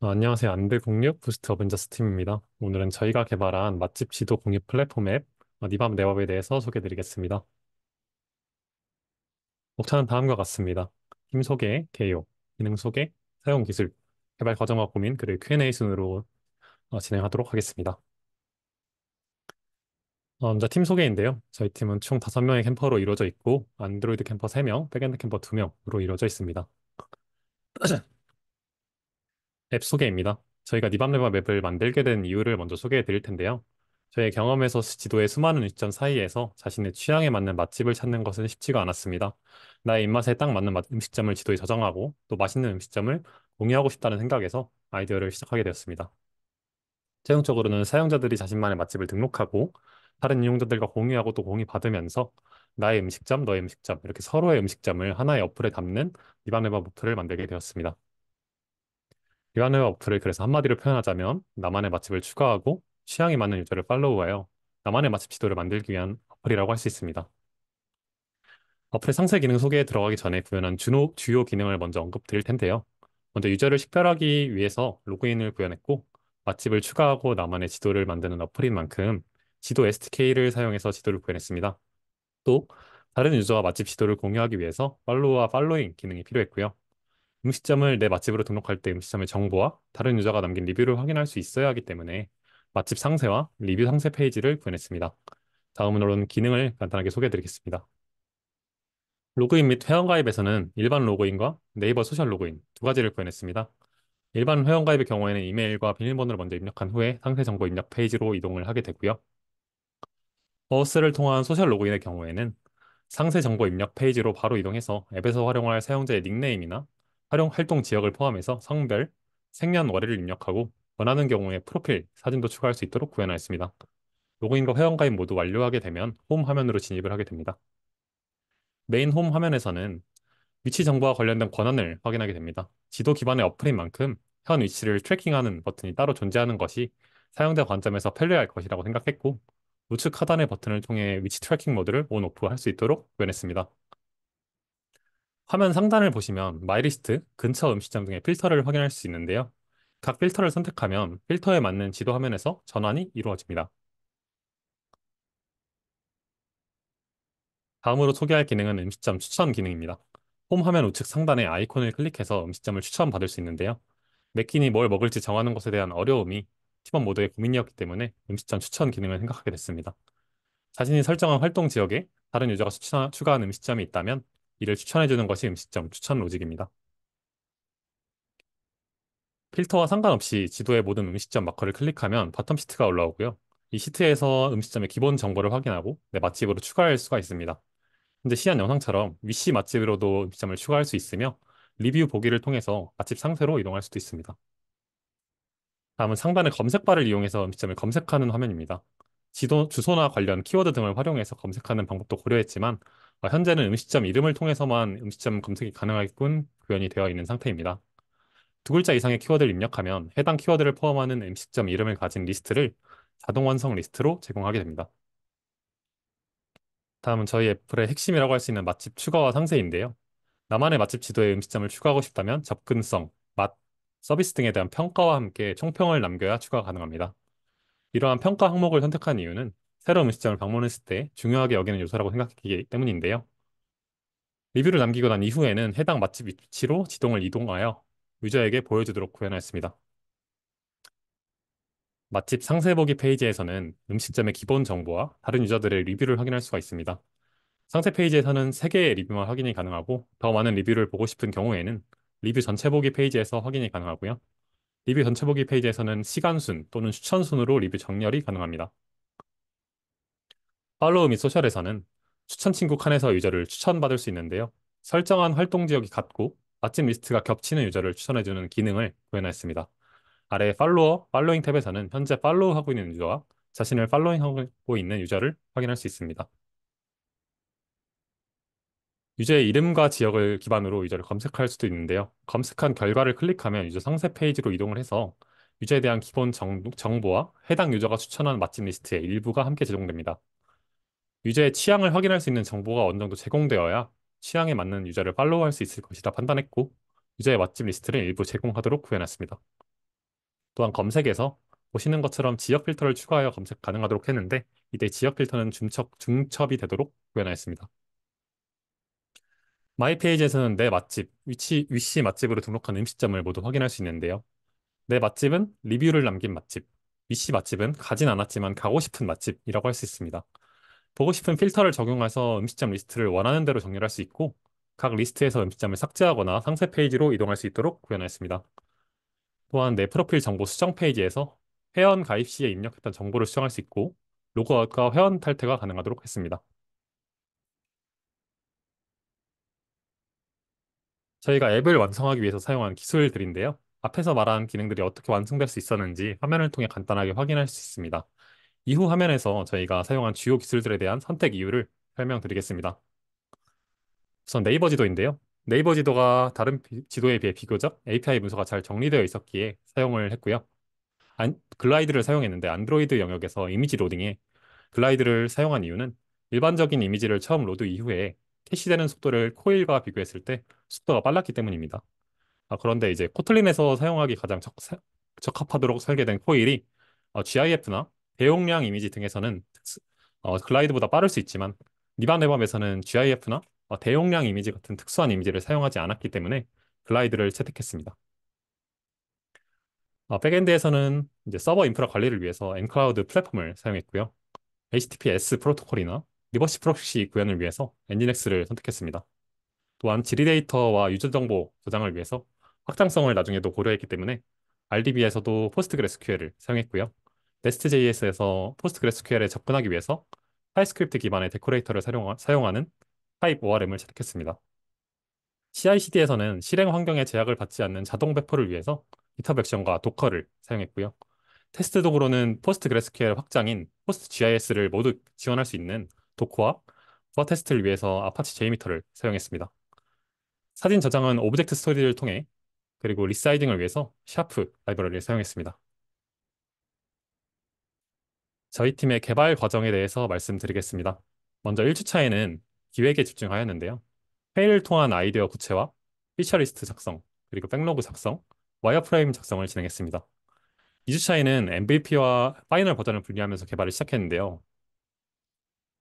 안녕하세요. 안드공유 부스트 어벤져스 팀입니다. 오늘은 저희가 개발한 맛집 지도 공유 플랫폼 앱 니밤 네밥에 대해서 소개해드리겠습니다. 목차는 다음과 같습니다. 팀 소개, 개요, 기능 소개, 사용 기술, 개발 과정과 고민, 그리고 Q&A 순으로 진행하도록 하겠습니다. 먼저 팀 소개인데요. 저희 팀은 총 5명의 캠퍼로 이루어져 있고 안드로이드 캠퍼 3명, 백엔드 캠퍼 2명으로 이루어져 있습니다. 앱 소개입니다. 저희가 니밤네밥 맵을 만들게 된 이유를 먼저 소개해 드릴 텐데요. 저의 경험에서 지도의 수많은 음식점 사이에서 자신의 취향에 맞는 맛집을 찾는 것은 쉽지가 않았습니다. 나의 입맛에 딱 맞는 음식점을 지도에 저장하고 또 맛있는 음식점을 공유하고 싶다는 생각에서 아이디어를 시작하게 되었습니다. 최종적으로는 사용자들이 자신만의 맛집을 등록하고 다른 이용자들과 공유하고 또 공유받으면서 나의 음식점, 너의 음식점 이렇게 서로의 음식점을 하나의 어플에 담는 니밤네밥 어플을 만들게 되었습니다. 유한회 어플을 그래서 한마디로 표현하자면 나만의 맛집을 추가하고 취향에 맞는 유저를 팔로우하여 나만의 맛집 지도를 만들기 위한 어플이라고 할 수 있습니다. 어플의 상세 기능 소개에 들어가기 전에 구현한 주요 기능을 먼저 언급드릴 텐데요. 먼저 유저를 식별하기 위해서 로그인을 구현했고 맛집을 추가하고 나만의 지도를 만드는 어플인 만큼 지도 SDK를 사용해서 지도를 구현했습니다. 또 다른 유저와 맛집 지도를 공유하기 위해서 팔로우와 팔로잉 기능이 필요했고요. 음식점을 내 맛집으로 등록할 때 음식점의 정보와 다른 유저가 남긴 리뷰를 확인할 수 있어야 하기 때문에 맛집 상세와 리뷰 상세 페이지를 구현했습니다. 다음으로는 기능을 간단하게 소개해 드리겠습니다. 로그인 및 회원가입에서는 일반 로그인과 네이버 소셜 로그인 두 가지를 구현했습니다. 일반 회원가입의 경우에는 이메일과 비밀번호를 먼저 입력한 후에 상세 정보 입력 페이지로 이동을 하게 되고요. 버스를 통한 소셜 로그인의 경우에는 상세 정보 입력 페이지로 바로 이동해서 앱에서 활용할 사용자의 닉네임이나 활동 지역을 포함해서 성별, 생년월일을 입력하고 원하는 경우에 프로필, 사진도 추가할 수 있도록 구현하였습니다. 로그인과 회원가입 모두 완료하게 되면 홈 화면으로 진입을 하게 됩니다. 메인 홈 화면에서는 위치 정보와 관련된 권한을 확인하게 됩니다. 지도 기반의 어플인 만큼 현 위치를 트래킹하는 버튼이 따로 존재하는 것이 사용자 관점에서 편리할 것이라고 생각했고 우측 하단의 버튼을 통해 위치 트래킹 모드를 온, 오프 할 수 있도록 구현했습니다. 화면 상단을 보시면 마이리스트, 근처 음식점 등의 필터를 확인할 수 있는데요. 각 필터를 선택하면 필터에 맞는 지도 화면에서 전환이 이루어집니다. 다음으로 소개할 기능은 음식점 추천 기능입니다. 홈 화면 우측 상단의 아이콘을 클릭해서 음식점을 추천받을 수 있는데요. 매끼니 뭘 먹을지 정하는 것에 대한 어려움이 팀원 모두의 고민이었기 때문에 음식점 추천 기능을 생각하게 됐습니다. 자신이 설정한 활동 지역에 다른 유저가 추가한 음식점이 있다면 이를 추천해주는 것이 음식점 추천 로직입니다. 필터와 상관없이 지도의 모든 음식점 마커를 클릭하면 바텀 시트가 올라오고요. 이 시트에서 음식점의 기본 정보를 확인하고 내 맛집으로 추가할 수가 있습니다. 현재 시연 영상처럼 위시 맛집으로도 음식점을 추가할 수 있으며 리뷰 보기를 통해서 맛집 상세로 이동할 수도 있습니다. 다음은 상단의 검색바를 이용해서 음식점을 검색하는 화면입니다. 지도, 주소나 관련 키워드 등을 활용해서 검색하는 방법도 고려했지만 현재는 음식점 이름을 통해서만 음식점 검색이 가능하게끔 구현이 되어 있는 상태입니다. 두 글자 이상의 키워드를 입력하면 해당 키워드를 포함하는 음식점 이름을 가진 리스트를 자동 완성 리스트로 제공하게 됩니다. 다음은 저희 애플의 핵심이라고 할 수 있는 맛집 추가와 상세인데요. 나만의 맛집 지도에 음식점을 추가하고 싶다면 접근성, 맛, 서비스 등에 대한 평가와 함께 총평을 남겨야 추가가 가능합니다. 이러한 평가 항목을 선택한 이유는 새로운 음식점을 방문했을 때 중요하게 여기는 요소라고 생각하기 때문인데요. 리뷰를 남기고 난 이후에는 해당 맛집 위치로 지동을 이동하여 유저에게 보여주도록 구현하였습니다. 맛집 상세 보기 페이지에서는 음식점의 기본 정보와 다른 유저들의 리뷰를 확인할 수가 있습니다. 상세 페이지에서는 3개의 리뷰만 확인이 가능하고 더 많은 리뷰를 보고 싶은 경우에는 리뷰 전체 보기 페이지에서 확인이 가능하고요. 리뷰 전체 보기 페이지에서는 시간순 또는 추천순으로 리뷰 정렬이 가능합니다. 팔로우 및 소셜에서는 추천 친구 칸에서 유저를 추천받을 수 있는데요. 설정한 활동 지역이 같고 맛집 리스트가 겹치는 유저를 추천해주는 기능을 구현했습니다. 아래 팔로잉 탭에서는 현재 팔로우하고 있는 유저와 자신을 팔로잉하고 있는 유저를 확인할 수 있습니다. 유저의 이름과 지역을 기반으로 유저를 검색할 수도 있는데요. 검색한 결과를 클릭하면 유저 상세 페이지로 이동을 해서 유저에 대한 기본 정보와 해당 유저가 추천한 맛집 리스트의 일부가 함께 제공됩니다. 유저의 취향을 확인할 수 있는 정보가 어느 정도 제공되어야 취향에 맞는 유저를 팔로우할 수 있을 것이라 판단했고 유저의 맛집 리스트를 일부 제공하도록 구현했습니다. 또한 검색에서 보시는 것처럼 지역 필터를 추가하여 검색 가능하도록 했는데 이때 지역 필터는 중첩이 되도록 구현하였습니다. 마이페이지에서는 내 맛집, 위치 맛집으로 등록한 음식점을 모두 확인할 수 있는데요. 내 맛집은 리뷰를 남긴 맛집, 위치 맛집은 가진 않았지만 가고 싶은 맛집이라고 할 수 있습니다. 보고 싶은 필터를 적용해서 음식점 리스트를 원하는 대로 정렬할 수 있고 각 리스트에서 음식점을 삭제하거나 상세 페이지로 이동할 수 있도록 구현하였습니다. 또한 내 프로필 정보 수정 페이지에서 회원 가입 시에 입력했던 정보를 수정할 수 있고 로그아웃과 회원 탈퇴가 가능하도록 했습니다. 저희가 앱을 완성하기 위해서 사용한 기술들인데요. 앞에서 말한 기능들이 어떻게 완성될 수 있었는지 화면을 통해 간단하게 확인할 수 있습니다. 이후 화면에서 저희가 사용한 주요 기술들에 대한 선택 이유를 설명드리겠습니다. 우선 네이버 지도인데요. 네이버 지도가 다른 지도에 비해 비교적 API 문서가 잘 정리되어 있었기에 사용을 했고요. 글라이드를 사용했는데 안드로이드 영역에서 이미지 로딩에 글라이드를 사용한 이유는 일반적인 이미지를 처음 로드 이후에 캐시되는 속도를 코일과 비교했을 때 속도가 빨랐기 때문입니다. 그런데 이제 코틀린에서 사용하기 가장 적합하도록 설계된 코일이 GIF나 대용량 이미지 등에서는 글라이드보다 빠를 수 있지만 니바네밥에서는 GIF나 대용량 이미지 같은 특수한 이미지를 사용하지 않았기 때문에 글라이드를 채택했습니다. 백엔드에서는 이제 서버 인프라 관리를 위해서 엔클라우드 플랫폼을 사용했고요. HTTPS 프로토콜이나 리버시 프록시 구현을 위해서 엔진엑스를 선택했습니다. 또한 지리 데이터와 유저 정보 저장을 위해서 확장성을 나중에도 고려했기 때문에 RDB에서도 포스트그레스QL을 사용했고요. 네스트.js에서 포스트그레스QL에 접근하기 위해서 타입스크립트 기반의 데코레이터를 사용하는 타입 ORM을 채택했습니다. CI/CD에서는 실행 환경에 제약을 받지 않는 자동 배포를 위해서 GitHub 액션과 도커를 사용했고요. 테스트 도구로는 포스트그레스QL 확장인 PostGIS를 모두 지원할 수 있는 도커와 부하 테스트를 위해서 아파치 JMeter를 사용했습니다. 사진 저장은 오브젝트 스토리를 통해 그리고 리사이징을 위해서 샤프 라이브러리를 사용했습니다. 저희 팀의 개발 과정에 대해서 말씀드리겠습니다. 먼저 1주차에는 기획에 집중하였는데요. 회의를 통한 아이디어 구체화, 피처리스트 작성, 그리고 백로그 작성, 와이어프레임 작성을 진행했습니다. 2주차에는 MVP와 파이널 버전을 분리하면서 개발을 시작했는데요.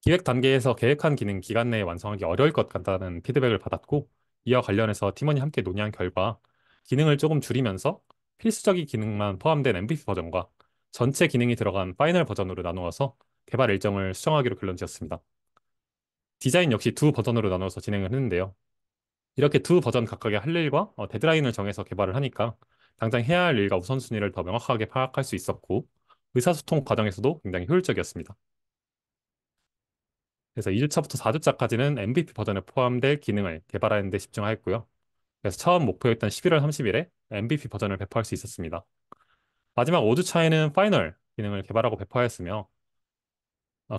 기획 단계에서 계획한 기능 기간 내에 완성하기 어려울 것 같다는 피드백을 받았고, 이와 관련해서 팀원이 함께 논의한 결과 기능을 조금 줄이면서 필수적인 기능만 포함된 MVP 버전과 전체 기능이 들어간 파이널 버전으로 나누어서 개발 일정을 수정하기로 결론지었습니다. 디자인 역시 두 버전으로 나눠서 진행을 했는데요. 이렇게 두 버전 각각의 할 일과 데드라인을 정해서 개발을 하니까 당장 해야 할 일과 우선순위를 더 명확하게 파악할 수 있었고 의사소통 과정에서도 굉장히 효율적이었습니다. 그래서 2주차부터 4주차까지는 MVP 버전에 포함될 기능을 개발하는 데 집중하였고요. 그래서 처음 목표였던 11월 30일에 MVP 버전을 배포할 수 있었습니다. 마지막 5주차에는 파이널 기능을 개발하고 배포하였으며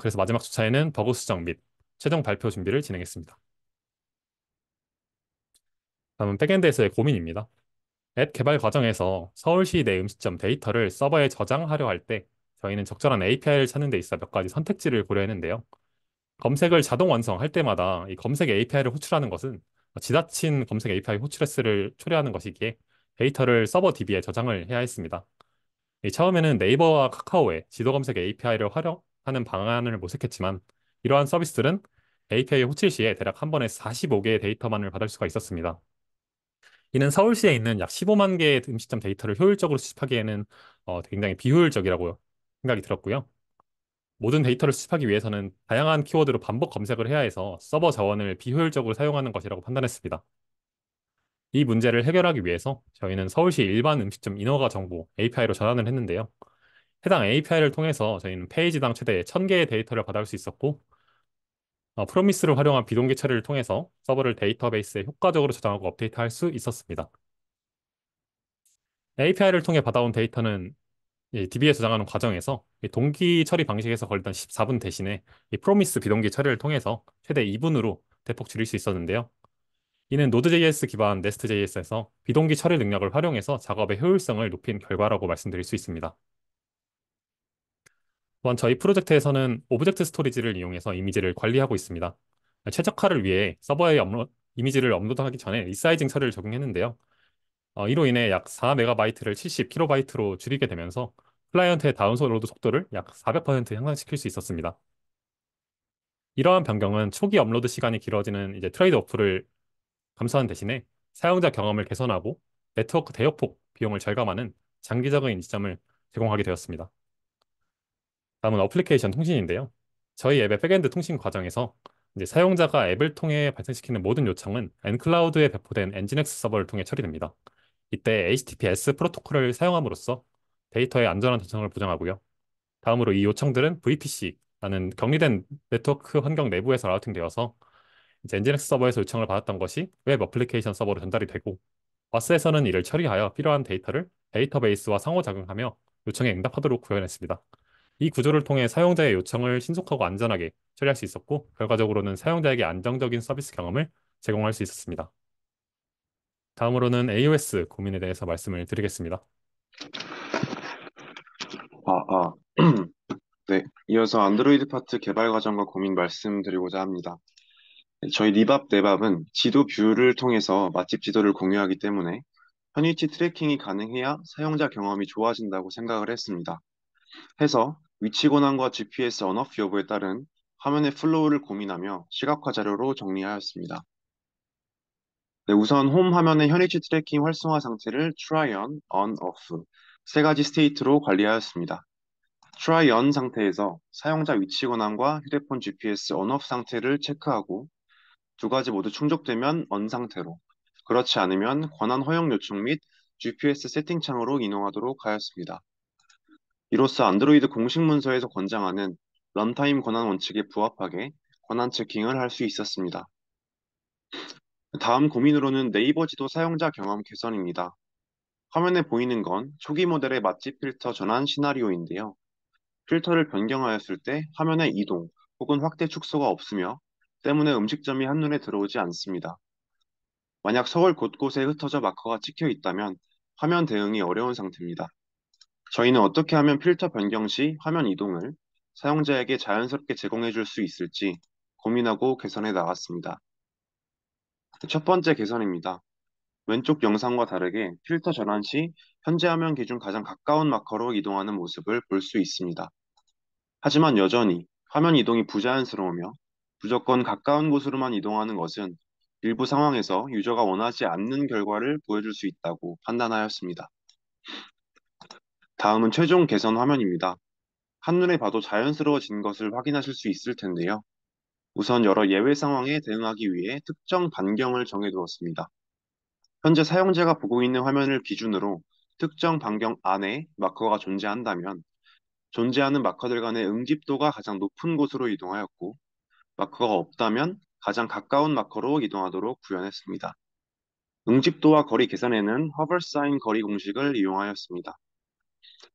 그래서 마지막 주차에는 버그 수정 및 최종 발표 준비를 진행했습니다. 다음은 백엔드에서의 고민입니다. 앱 개발 과정에서 서울시 내 음식점 데이터를 서버에 저장하려 할 때 저희는 적절한 API를 찾는 데 있어 몇 가지 선택지를 고려했는데요. 검색을 자동 완성할 때마다 이 검색 API를 호출하는 것은 지나친 검색 API 호출S를 초래하는 것이기에 데이터를 서버 DB에 저장을 해야 했습니다. 처음에는 네이버와 카카오의 지도 검색 API를 활용하는 방안을 모색했지만 이러한 서비스들은 API 호출 시에 대략 한 번에 45개의 데이터만을 받을 수가 있었습니다. 이는 서울시에 있는 약 15만 개의 음식점 데이터를 효율적으로 수집하기에는 굉장히 비효율적이라고 생각이 들었고요. 모든 데이터를 수집하기 위해서는 다양한 키워드로 반복 검색을 해야 해서 서버 자원을 비효율적으로 사용하는 것이라고 판단했습니다. 이 문제를 해결하기 위해서 저희는 서울시 일반 음식점 인허가 정보 API로 전환을 했는데요. 해당 API를 통해서 저희는 페이지당 최대 1000개의 데이터를 받아올 수 있었고, 프로미스를 활용한 비동기 처리를 통해서 서버를 데이터베이스에 효과적으로 저장하고 업데이트할 수 있었습니다. API를 통해 받아온 데이터는 DB에 저장하는 과정에서 이 동기 처리 방식에서 걸리던 14분 대신에 이 프로미스 비동기 처리를 통해서 최대 2분으로 대폭 줄일 수 있었는데요. 이는 Node.js 기반 Nest.js에서 비동기 처리 능력을 활용해서 작업의 효율성을 높인 결과라고 말씀드릴 수 있습니다. 또한 저희 프로젝트에서는 오브젝트 스토리지를 이용해서 이미지를 관리하고 있습니다. 최적화를 위해 서버에 이미지를 업로드하기 전에 리사이징 처리를 적용했는데요. 이로 인해 약 4MB를 70KB 로 줄이게 되면서 클라이언트의 다운로드 속도를 약 400% 향상시킬 수 있었습니다. 이러한 변경은 초기 업로드 시간이 길어지는 이제 트레이드 오프를 감수하는 대신에 사용자 경험을 개선하고 네트워크 대역폭 비용을 절감하는 장기적인 이점을 제공하게 되었습니다. 다음은 어플리케이션 통신인데요. 저희 앱의 백엔드 통신 과정에서 이제 사용자가 앱을 통해 발생시키는 모든 요청은 엔클라우드에 배포된 엔진엑스 서버를 통해 처리됩니다. 이때 HTTPS 프로토콜을 사용함으로써 데이터의 안전한 전송을 보장하고요. 다음으로 이 요청들은 VPC라는 격리된 네트워크 환경 내부에서 라우팅되어서 이제 엔진엑스 서버에서 요청을 받았던 것이 웹 어플리케이션 서버로 전달이 되고 와스에서는 이를 처리하여 필요한 데이터를 데이터베이스와 상호작용하며 요청에 응답하도록 구현했습니다. 이 구조를 통해 사용자의 요청을 신속하고 안전하게 처리할 수 있었고 결과적으로는 사용자에게 안정적인 서비스 경험을 제공할 수 있었습니다. 다음으로는 AOS 고민에 대해서 말씀을 드리겠습니다. 아, 아. 네. 이어서 안드로이드 파트 개발 과정과 고민 말씀드리고자 합니다. 네, 저희 리밥 네밥은 지도 뷰를 통해서 맛집 지도를 공유하기 때문에 현위치 트래킹이 가능해야 사용자 경험이 좋아진다고 생각을 했습니다. 해서 위치 권한과 GPS 언오프 여부에 따른 화면의 플로우를 고민하며 시각화 자료로 정리하였습니다. 네, 우선 홈 화면의 현위치 트래킹 활성화 상태를 try on, off 세 가지 스테이트로 관리하였습니다. try on 상태에서 사용자 위치 권한과 휴대폰 GPS on-off 상태를 체크하고 두 가지 모두 충족되면 on 상태로, 그렇지 않으면 권한 허용 요청 및 GPS 세팅 창으로 이동하도록 하였습니다. 이로써 안드로이드 공식 문서에서 권장하는 런타임 권한 원칙에 부합하게 권한 체킹을 할 수 있었습니다. 다음 고민으로는 네이버 지도 사용자 경험 개선입니다. 화면에 보이는 건 초기 모델의 맛집 필터 전환 시나리오인데요. 필터를 변경하였을 때 화면의 이동 혹은 확대 축소가 없으며 때문에 음식점이 한눈에 들어오지 않습니다. 만약 서울 곳곳에 흩어져 마커가 찍혀 있다면 화면 대응이 어려운 상태입니다. 저희는 어떻게 하면 필터 변경 시 화면 이동을 사용자에게 자연스럽게 제공해 줄 수 있을지 고민하고 개선해 나갔습니다. 첫 번째 개선입니다. 왼쪽 영상과 다르게 필터 전환 시 현재 화면 기준 가장 가까운 마커로 이동하는 모습을 볼 수 있습니다. 하지만 여전히 화면 이동이 부자연스러우며 무조건 가까운 곳으로만 이동하는 것은 일부 상황에서 유저가 원하지 않는 결과를 보여줄 수 있다고 판단하였습니다. 다음은 최종 개선 화면입니다. 한눈에 봐도 자연스러워진 것을 확인하실 수 있을 텐데요. 우선 여러 예외 상황에 대응하기 위해 특정 반경을 정해두었습니다. 현재 사용자가 보고 있는 화면을 기준으로 특정 반경 안에 마커가 존재한다면 존재하는 마커들 간의 응집도가 가장 높은 곳으로 이동하였고, 마커가 없다면 가장 가까운 마커로 이동하도록 구현했습니다. 응집도와 거리 계산에는 허벌사인 거리 공식을 이용하였습니다.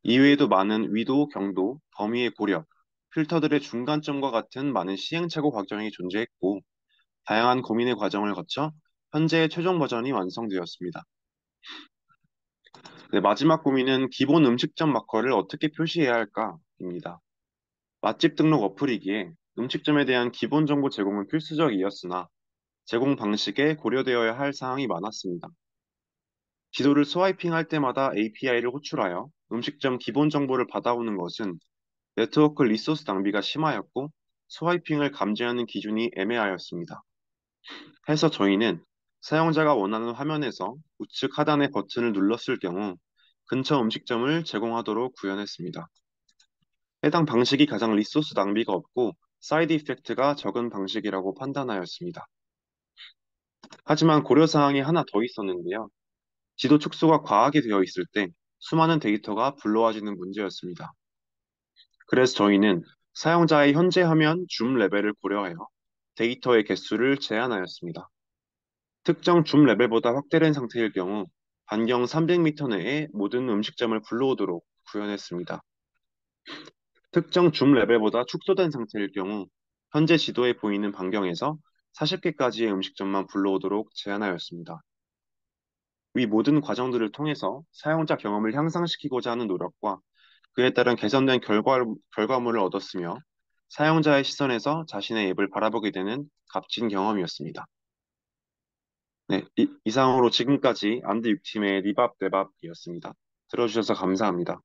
이외에도 많은 위도, 경도, 범위의 고려, 필터들의 중간점과 같은 많은 시행착오 과정이 존재했고, 다양한 고민의 과정을 거쳐 현재의 최종 버전이 완성되었습니다. 네, 마지막 고민은 기본 음식점 마커를 어떻게 표시해야 할까입니다. 맛집 등록 어플이기에 음식점에 대한 기본 정보 제공은 필수적이었으나 제공 방식에 고려되어야 할 사항이 많았습니다. 지도를 스와이핑할 때마다 API를 호출하여 음식점 기본 정보를 받아오는 것은 네트워크 리소스 낭비가 심하였고 스와이핑을 감지하는 기준이 애매하였습니다. 해서 저희는 사용자가 원하는 화면에서 우측 하단의 버튼을 눌렀을 경우 근처 음식점을 제공하도록 구현했습니다. 해당 방식이 가장 리소스 낭비가 없고 사이드 이펙트가 적은 방식이라고 판단하였습니다. 하지만 고려사항이 하나 더 있었는데요. 지도 축소가 과하게 되어 있을 때 수많은 데이터가 불러와지는 문제였습니다. 그래서 저희는 사용자의 현재 화면 줌 레벨을 고려하여 데이터의 개수를 제한하였습니다. 특정 줌 레벨보다 확대된 상태일 경우 반경 300m 내에 모든 음식점을 불러오도록 구현했습니다. 특정 줌 레벨보다 축소된 상태일 경우 현재 지도에 보이는 반경에서 40개까지의 음식점만 불러오도록 제한하였습니다. 위 모든 과정들을 통해서 사용자 경험을 향상시키고자 하는 노력과 그에 따른 개선된 결과물을 얻었으며 사용자의 시선에서 자신의 앱을 바라보게 되는 값진 경험이었습니다. 네, 이상으로 지금까지 안드 6팀의 리밥대밥이었습니다. 들어주셔서 감사합니다.